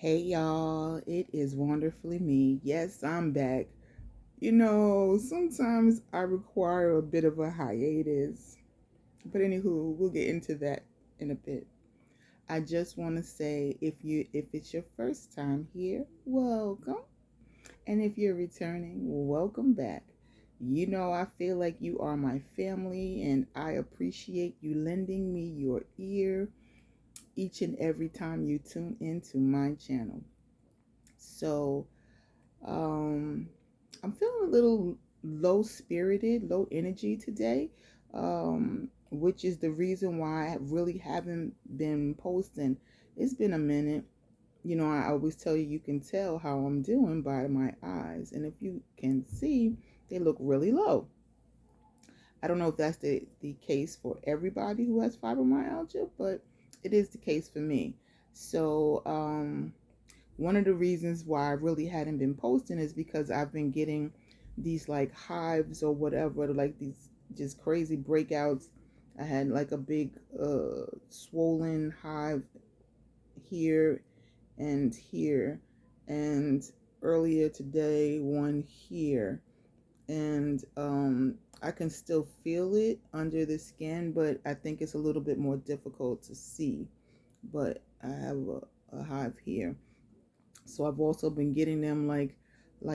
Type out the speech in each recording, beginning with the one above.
Hey y'all, it is wonderfully me. Yes, I'm back. Sometimes I require a bit of a hiatus. But anywho, we'll get into that in a bit. I just want to say if it's your first time here, welcome. And if you're returning, welcome back. I feel like you are my family and I appreciate you lending me your ear each and every time you tune into my channel. So, Um, I'm feeling a little low spirited, low energy today, which is the reason why I really haven't been posting. It's been a minute. I always tell you, you can tell how I'm doing by my eyes. And if you can see, they look really low. I don't know if that's the case for everybody who has fibromyalgia, but it is the case for me. So, one of the reasons why I really hadn't been posting is because I've been getting these like hives or whatever, like these just crazy breakouts. I had like a big swollen hive here and here, and earlier today one here, and I can still feel it under the skin, but I think it's a little bit more difficult to see. But I have a hive here. So I've also been getting them like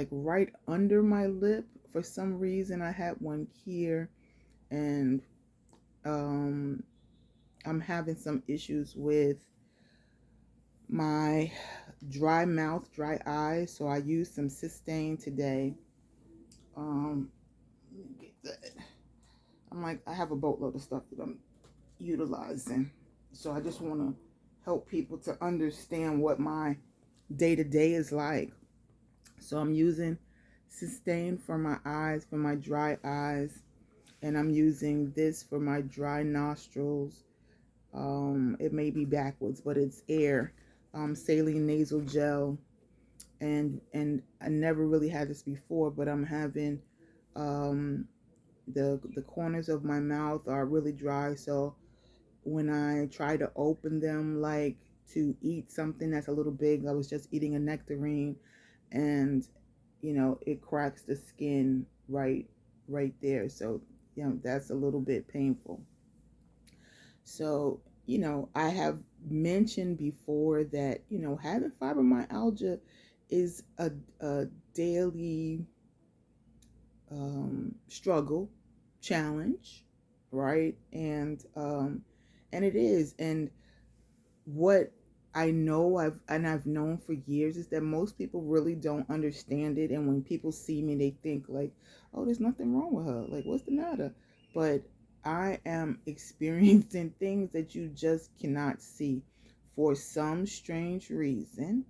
right under my lip. For some reason I had one here, and um I'm having some issues with my dry mouth, dry eyes. So I used some Systane today. Let me get that. I have a boatload of stuff that I'm utilizing. So I just want to help people to understand what my day to day is like. So I'm using Systane for my eyes, for my dry eyes, and I'm using this for my dry nostrils. It may be backwards, but it's air. Saline nasal gel, and I never really had this before, but I'm having um, the corners of my mouth are really dry. So when I try to open them, like to eat something that's a little big, I was just eating a nectarine, and it cracks the skin right there. So that's a little bit painful. So I have mentioned before that having fibromyalgia is a daily struggle, challenge, right? And it is. And what I've known for years is that most people really don't understand it, and when people see me they think like, oh, there's nothing wrong with her, like what's the matter? But I am experiencing things that you just cannot see. For some strange reason,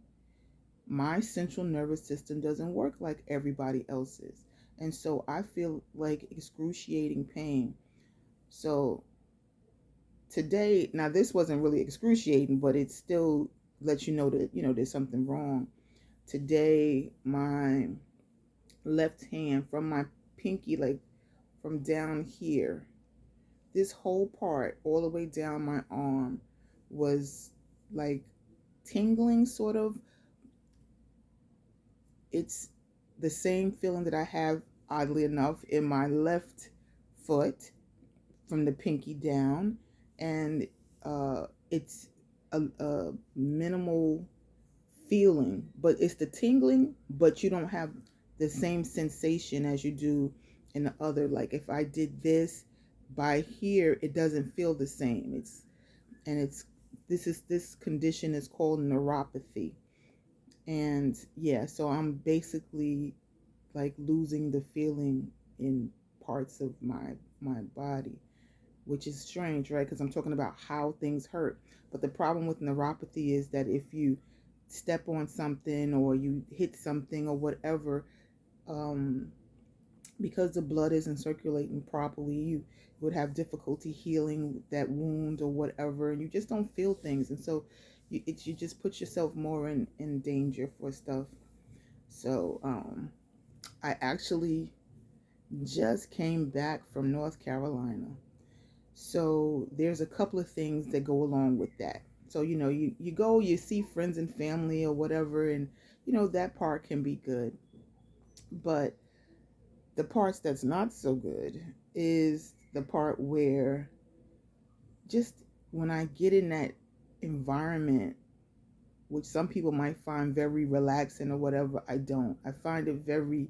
my central nervous system doesn't work like everybody else's, and so I feel like excruciating pain. So today, now this wasn't really excruciating, but it still lets you know that there's something wrong. Today my left hand, from my pinky, like from down here, this whole part all the way down my arm was like tingling, sort of. It's the same feeling that I have, oddly enough, in my left foot from the pinky down, and it's a minimal feeling, but it's the tingling, but you don't have the same sensation as you do in the other. Like if I did this by here, it doesn't feel the same. It's this condition is called neuropathy. And yeah, so I'm basically like losing the feeling in parts of my body, which is strange, right? Because I'm talking about how things hurt. But the problem with neuropathy is that if you step on something or you hit something or whatever, um, because the blood isn't circulating properly, you would have difficulty healing that wound or whatever, and you just don't feel things. And so you just put yourself more in danger for stuff. So I actually just came back from North Carolina. So there's a couple of things that go along with that. So, you go, you see friends and family or whatever, and, that part can be good. But the parts that's not so good is the part where just when I get in that environment, which some people might find very relaxing or whatever, I don't. I find it very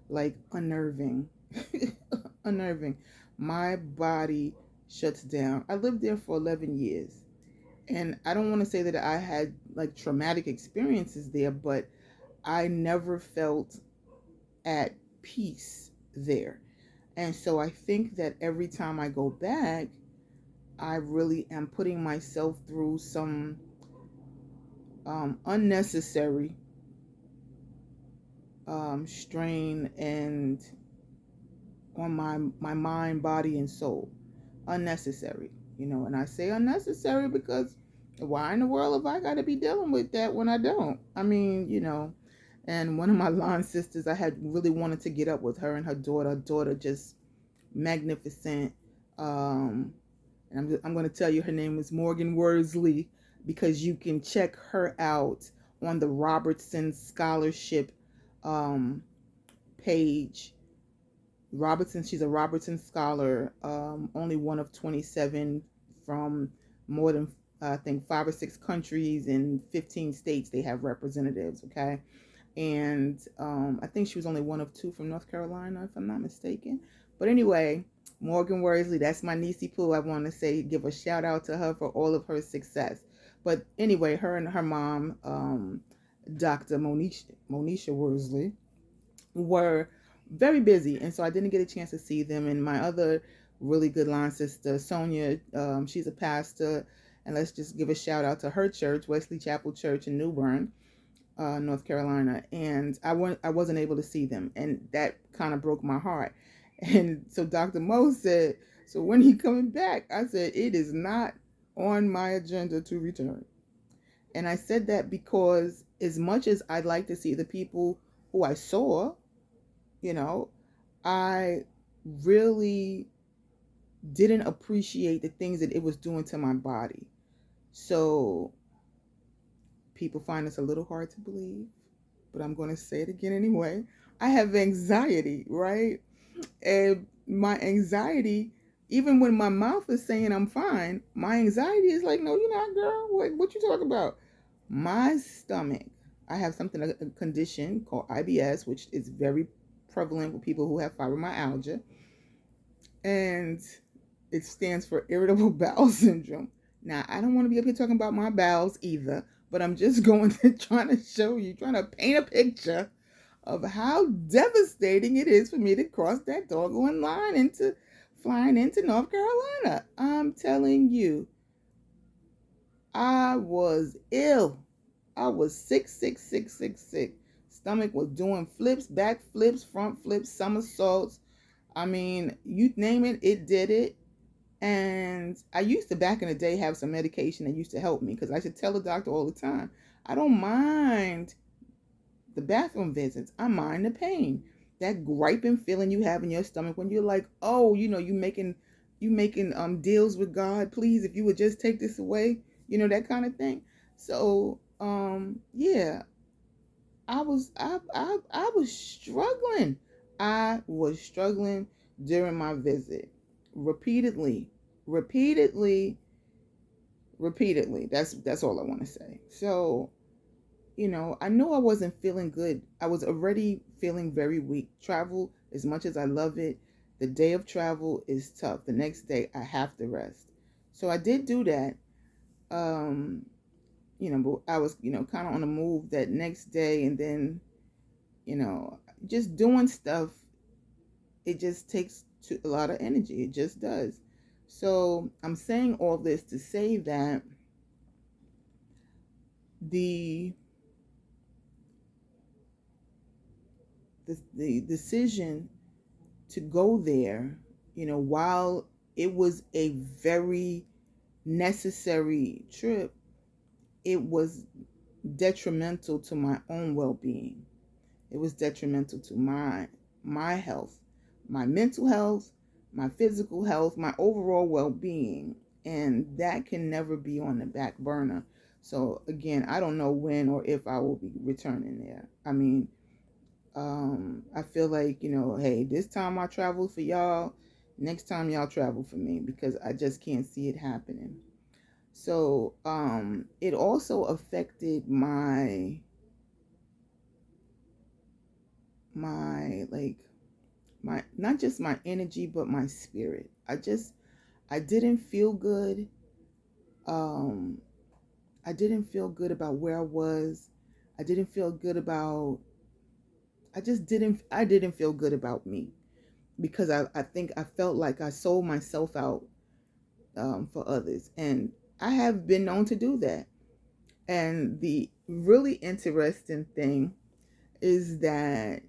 like unnerving. Unnerving. My body shuts down. I lived there for 11 years. And I don't want to say that I had like traumatic experiences there, but I never felt at peace there. And so I think that every time I go back, I really am putting myself through some unnecessary strain and on my mind, body, and soul. Unnecessary, and I say unnecessary because why in the world have I got to be dealing with that when I don't? I mean, and one of my line sisters, I had really wanted to get up with her and her daughter just magnificent. And I'm going to tell you her name is Morgan Worsley, because you can check her out on the Robertson Scholarship um, page. Robertson, she's a Robertson Scholar, only one of 27 from more than, I think, 5 or 6 countries in 15 states. They have representatives, okay? And I think she was only one of 2 from North Carolina, if I'm not mistaken. But anyway, Morgan Worsley, that's my niecey Pooh. I want to say, give a shout out to her for all of her success. But anyway, her and her mom, Dr. Monisha Worsley, were very busy, and so I didn't get a chance to see them. And my other really good line sister, Sonia, she's a pastor, and let's just give a shout out to her church, Wesley Chapel Church in New Bern, North Carolina, and I wasn't able to see them, and that kind of broke my heart. And so Dr. Mo said, "So when he coming back?" I said, "It is not on my agenda to return." And I said that because as much as I'd like to see the people who I saw, you know, I really didn't appreciate the things that it was doing to my body. So people find this a little hard to believe, but I'm going to say it again anyway. I have anxiety, right? And my anxiety, even when my mouth is saying I'm fine, my anxiety is like, no, you're not, girl. What you talking about? My stomach, I have a condition called IBS, which is very prevalent with people who have fibromyalgia, and it stands for irritable bowel syndrome. Now, I don't want to be up here talking about my bowels either, but I'm just going to trying to show you, trying to paint a picture of how devastating it is for me to cross that doggone line into flying into North Carolina. I'm telling you, I was ill. I was sick, sick, sick, sick, sick. Stomach was doing flips, back flips, front flips, somersaults. I mean, you name it, it did it. And I used to, back in the day, have some medication that used to help me, because I should tell the doctor all the time, I don't mind the bathroom visits. I mind the pain. That griping feeling you have in your stomach when you're like, oh, you making deals with God. Please, if you would just take this away, that kind of thing. So yeah, I was struggling. I was struggling during my visit, repeatedly, repeatedly, repeatedly. That's all I want to say. So I knew I wasn't feeling good. I was already feeling very weak. Travel, as much as I love it, the day of travel is tough. The next day, I have to rest. So I did do that. Um, but I was, kind of on the move that next day, and then, just doing stuff, it just takes a lot of energy. It just does. So I'm saying all this to say that the the decision to go there, while it was a very necessary trip, it was detrimental to my own well-being. It was detrimental to my health, my mental health, my physical health, my overall well-being. and that can never be on the back burner. So again, I don't know when or if I will be returning there. I mean, I feel like, hey, this time I travel for y'all, next time y'all travel for me, because I just can't see it happening. So it also affected my like my not just my energy but my spirit. I didn't feel good. um I didn't feel good about where I was. I didn't feel good about I didn't feel good about me, because I think I felt like I sold myself out for others, and I have been known to do that. And the really interesting thing is that,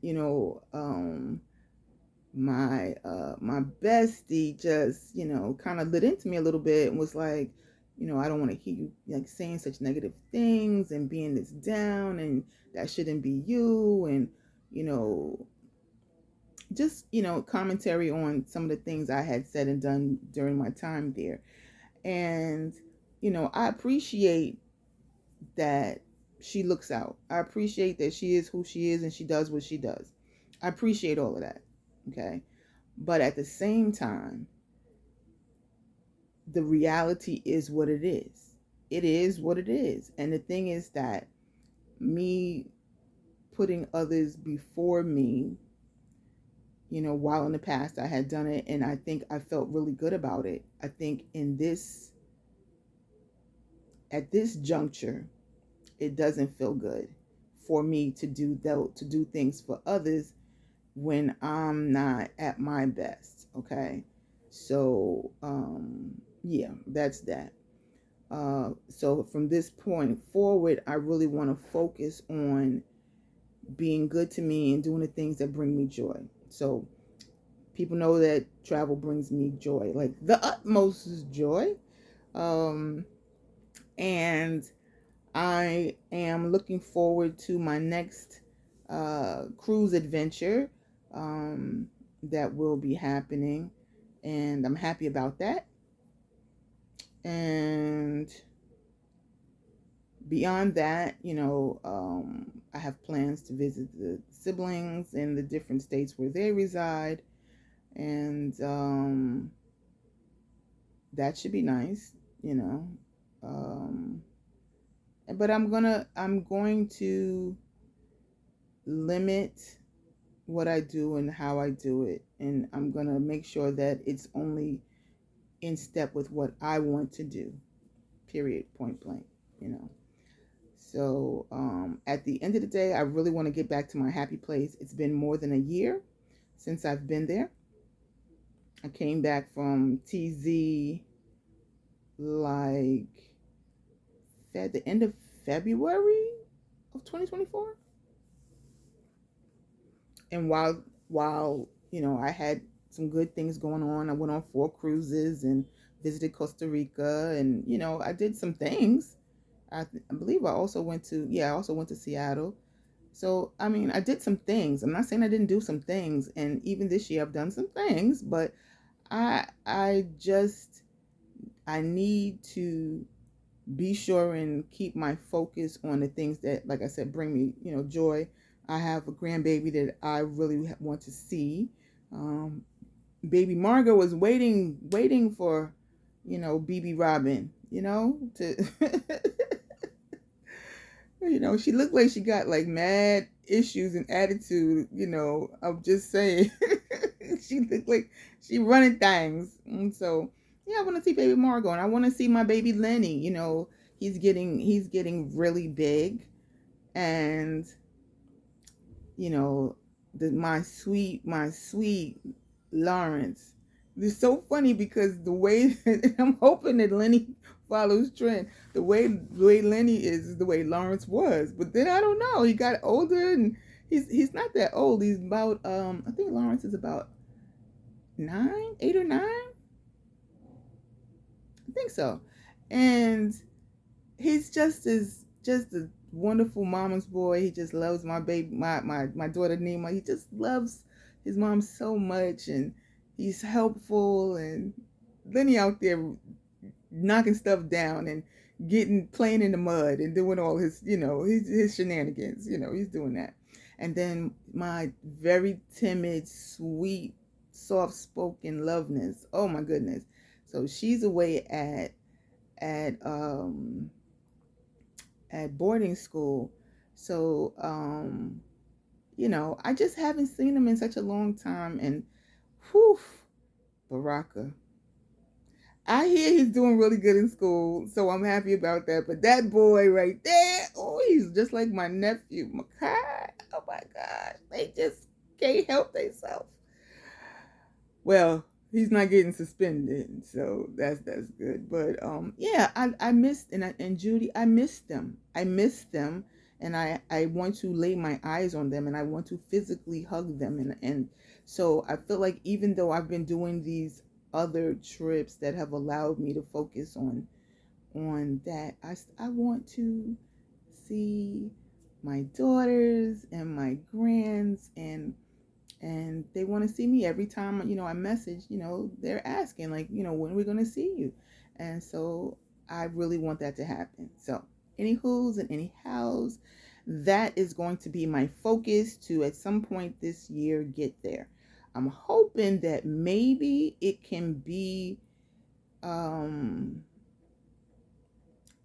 my bestie just, kind of lit into me a little bit and was like, I don't want to hear you like saying such negative things and being this down, and that shouldn't be you, and you know just commentary on some of the things I had said and done during my time there. And I appreciate that she looks out. I appreciate that she is who she is and she does what she does. I appreciate all of that. Okay. But at the same time, the reality is what it is. It is what it is. And the thing is that me putting others before me, while in the past I had done it, and I think I felt really good about it. I think at this juncture, it doesn't feel good for me to do things for others when I'm not at my best. Okay. So yeah, that's that. So from this point forward, I really want to focus on being good to me and doing the things that bring me joy. So people know that travel brings me joy, like the utmost joy. Um, and I am looking forward to my next cruise adventure that will be happening, and I'm happy about that. And beyond that, I have plans to visit the siblings in the different states where they reside, and that should be nice, you know. Um, but I'm going to limit what I do and how I do it, and I'm going to make sure that it's only in step with what I want to do. Period, point blank, you know. So at the end of the day, I really want to get back to my happy place. It's been more than a year since I've been there. I came back from TZ like at the end of February of 2024. And while I had some good things going on, I went on 4 cruises and visited Costa Rica, and I did some things. I believe I also went to Seattle. So I mean, I did some things. I'm not saying I didn't do some things, and even this year I've done some things, but I need to be sure and keep my focus on the things that, like I said, bring me, joy. I have a grandbaby that I really want to see. Um, Baby Margot was waiting for, BB Robin, to, she looked like she got like mad issues and attitude, I'm just saying. She looked like she running things. And so, yeah, I want to see baby Margot, and I want to see my baby Lenny. He's getting really big, and you know, my sweet Lawrence. It's so funny because the way I'm hoping that Lenny follows trend. The way Lenny is the way Lawrence was, but then I don't know. He got older, and he's not that old. He's about I think Lawrence is about 8 or 9. I think so, and he's just a wonderful mama's boy. He just loves my baby, my daughter Nima. He just loves his mom so much, and he's helpful. And Lenny out there knocking stuff down and playing in the mud and doing all his, his shenanigans. He's doing that. And then my very timid, sweet, soft-spoken Loveness. Oh my goodness. So she's away at um at boarding school. So I just haven't seen him in such a long time. And whew, Baraka. I hear he's doing really good in school, so I'm happy about that. But that boy right there, oh, he's just like my nephew, Makai. Oh my gosh, they just can't help themselves. Well, he's not getting suspended, so that's good. But yeah, I missed and Judy, I missed them. And I want to lay my eyes on them, and I want to physically hug them, and so I feel like even though I've been doing these other trips that have allowed me to focus on that, I want to see my daughters and my grands, and they want to see me every time I message. They're asking, like, when are we going to see you? And so I really want that to happen. So any who's and any hows, that is going to be my focus to at some point this year get there. I'm hoping that maybe it can be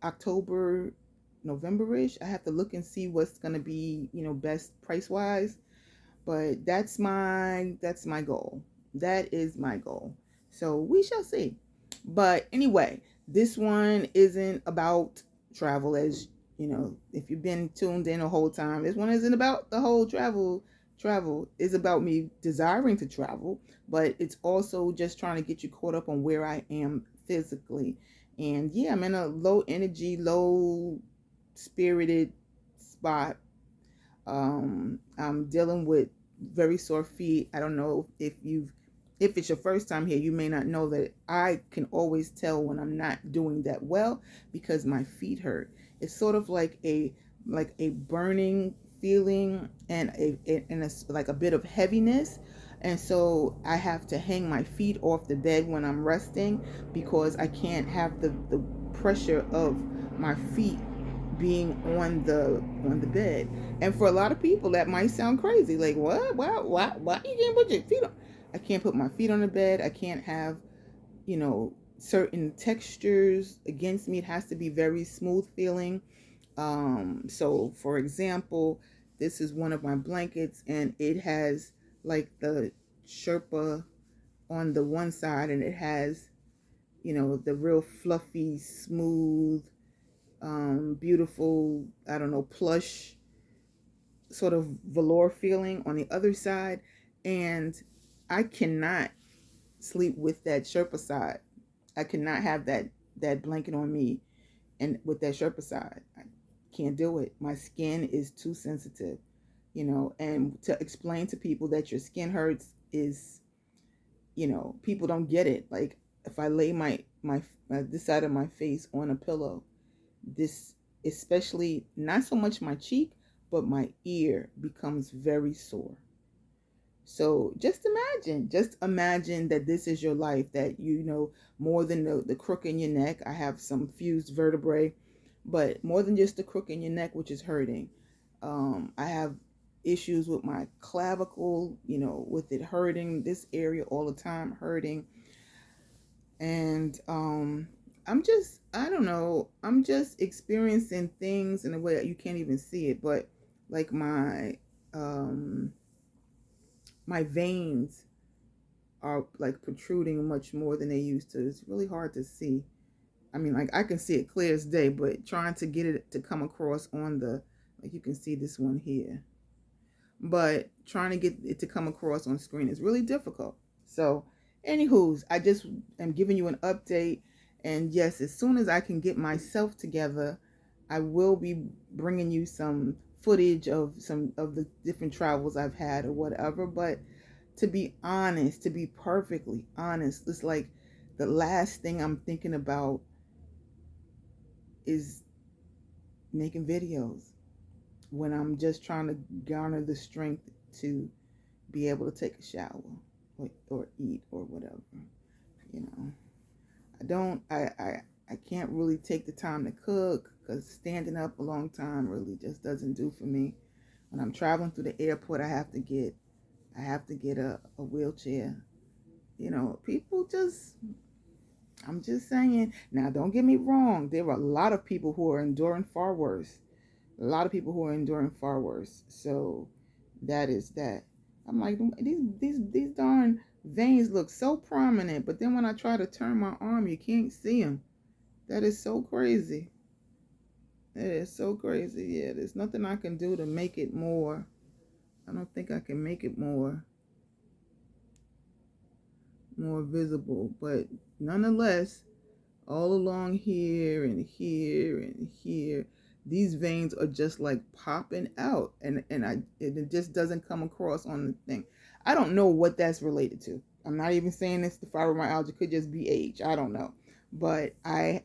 October, November-ish. I have to look and see what's going to be best price wise, but that's my goal. That is my goal. So we shall see. But anyway, this one isn't about travel, as if you've been tuned in the whole time. This one isn't about the whole travel. Travel is about me desiring to travel, but it's also just trying to get you caught up on where I am physically. And yeah, I'm in a low energy, low spirited spot. I'm dealing with very sore feet. I don't know if it's your first time here, you may not know that I can always tell when I'm not doing that well because my feet hurt. It's sort of like a burning feeling and like a bit of heaviness. And so I have to hang my feet off the bed when I'm resting because I can't have the pressure of my feet being on the bed. And for a lot of people that might sound crazy, like, what, why you can't put your feet on? I can't put my feet on the bed. I can't have certain textures against me. It has to be very smooth feeling. So for example, this is one of my blankets, and it has like the Sherpa on the one side, and it has the real fluffy, smooth, beautiful, I don't know, plush sort of velour feeling on the other side. And I cannot sleep with that Sherpa side. I cannot have that blanket on me and with that Sherpa side. I can't do it. My skin is too sensitive, and to explain to people that your skin hurts is, people don't get it. Like if I lay my this side of my face on a pillow, this, especially not so much my cheek, but my ear becomes very sore. So just imagine that this is your life, that more than the crook in your neck. I have some fused vertebrae, but more than just the crook in your neck, which is hurting. I have issues with my clavicle, with it hurting, this area all the time hurting. And I don't know, I'm just experiencing things in a way that you can't even see it, but like my veins are like protruding much more than they used to. It's really hard to see. I mean, like I can see it clear as day, but trying to get it to come across on like you can see this one here, but trying to get it to come across on screen is really difficult. So anywho's, I just am giving you an update. And yes, as soon as I can get myself together, I will be bringing you some footage of some of the different travels I've had or whatever. But to be honest, to be perfectly honest, it's like the last thing I'm thinking about is making videos when I'm just trying to garner the strength to be able to take a shower or eat or whatever. I I can't really take the time to cook because standing up a long time really just doesn't do for me. When I'm traveling through the airport, I have to get a wheelchair. You know, people just, I'm just saying. Now, don't get me wrong. There are a lot of people who are enduring far worse. A lot of people who are enduring far worse. So that is that. I'm like, these darn veins look so prominent, but then when I try to turn my arm, you can't see them. That is so crazy. It is so crazy. Yeah, there's nothing I can do to make it more. I don't think I can make it more visible, but nonetheless, all along here and here and here, these veins are just like popping out, and it just doesn't come across on the thing. I don't know what that's related to. I'm not even saying it's the fibromyalgia. Could just be age. I don't know, but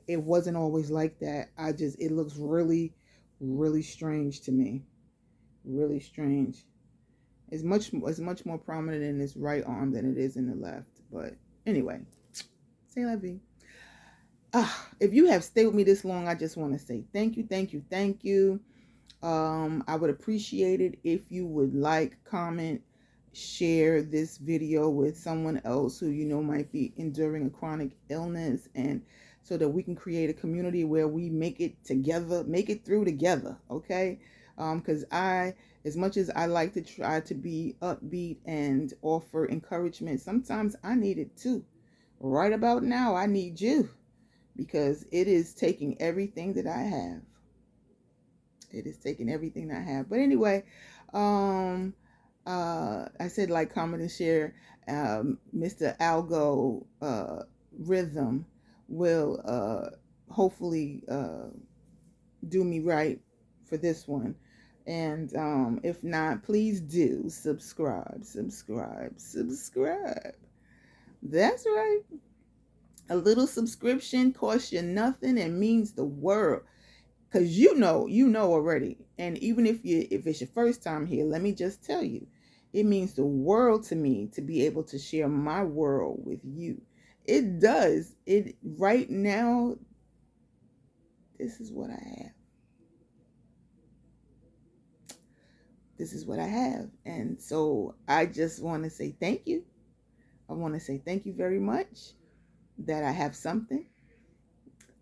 it wasn't always like that. It looks really, really strange to me. Really strange. It's much more prominent in this right arm than it is in the left. But anyway, c'est la vie. If you have stayed with me this long, I just want to say thank you, thank you, thank you. I would appreciate it if you would like, comment, share this video with someone else who you know might be enduring a chronic illness, and so that we can create a community where we make it together, make it through together, okay? Because as much as I like to try to be upbeat and offer encouragement, sometimes I need it too. Right about now, I need you, because it is taking everything that I have. It is taking everything that I have. But anyway, I said like, comment, and share. Mr. Algo Rhythm will hopefully do me right for this one. And if not, please do subscribe. That's right. A little subscription costs you nothing and means the world. Because you know already. And even if it's your first time here, let me just tell you, it means the world to me to be able to share my world with you. It does. It right now, this is what I have. This is what I have. And so I just want to say thank you. I want to say thank you very much that I have something.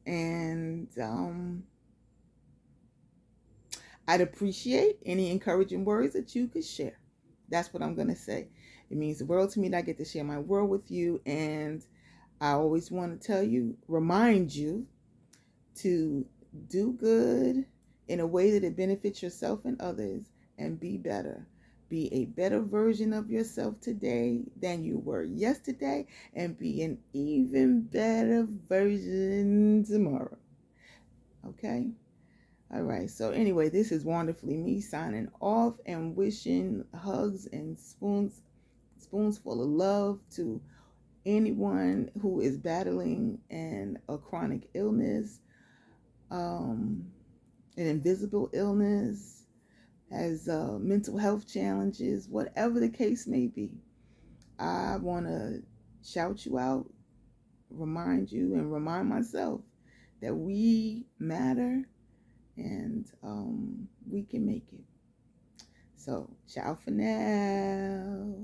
And I'd appreciate any encouraging words that you could share. That's what I'm going to say. It means the world to me that I get to share my world with you. And I always want to tell you, remind you to do good in a way that it benefits yourself and others, and be better. Be a better version of yourself today than you were yesterday, and be an even better version tomorrow. Okay? All right. So anyway, this is Wonderfully Me signing off and wishing hugs and spoons full of love to anyone who is battling a chronic illness, an invisible illness, has mental health challenges, whatever the case may be. I want to shout you out, remind you, and remind myself that we matter, and we can make it. So, ciao for now.